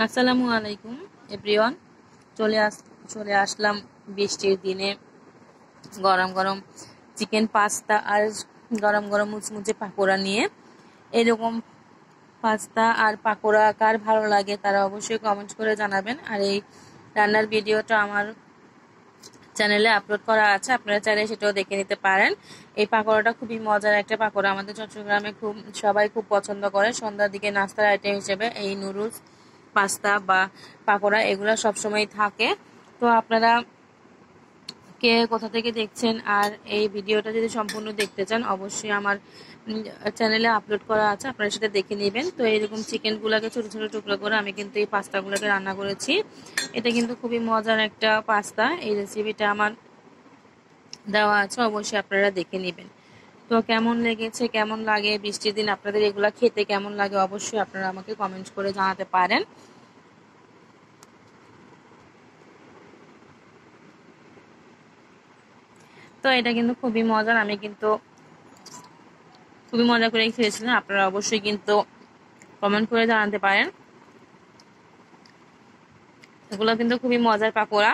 আসসালামু আলাইকুম এভরিওয়ান। চলে আস চলে আসলাম বৃষ্টির দিনে গরম গরম চিকেন পাস্তা আর গরম গরম মুচমুচে পাকোড়া নিয়ে। এরকম পাস্তা আর পাকোড়া কার ভালো লাগে তারা অবশ্যই কমেন্ট করে জানাবেন। আর এই রান্নার ভিডিওটা আমার চ্যানেলে আপলোড করা আছে, আপনারা চাইলে সেটাও দেখে নিতে পারেন। এই পাকোড়াটা খুবই মজার একটা পাকোড়া, আমাদের চট্টগ্রামে সবাই খুব পছন্দ করে। সন্ধ্যার দিকে নাস্তার আইটেম হিসেবে এই নুডলস, পাস্তা বা পাকোড়া এগুলো সবসময় থাকে। তো আপনারা কে কোথা থেকে দেখছেন আর এই ভিডিওটা যদি সম্পূর্ণ দেখতে চান অবশ্যই আমার চ্যানেলে আপলোড করা আছে, আপনারা সেটা দেখে নেবেন। তো এরকম চিকেনগুলোকে ছোটো ছোটো টুকরো করে আমি কিন্তু এই পাস্তাগুলোকে রান্না করেছি। এটা কিন্তু খুবই মজার একটা পাস্তা। এই রেসিপিটা আমার দেওয়া আছে, অবশ্যই আপনারা দেখে নেবেন। তো কেমন লেগেছে, কেমন লাগে বৃষ্টির দিন আপনাদের এগুলা খেতে কেমন লাগে অবশ্যই আপনারা আমাকে কমেন্ট করে জানাতে পারেন। তো এটা কিন্তু খুবই মজার, আমি কিন্তু খুবই মজা করে খেয়েছিলাম। আপনারা অবশ্যই কিন্তু কমেন্ট করে জানাতে পারেন। এগুলো কিন্তু খুবই মজার পাকোড়া।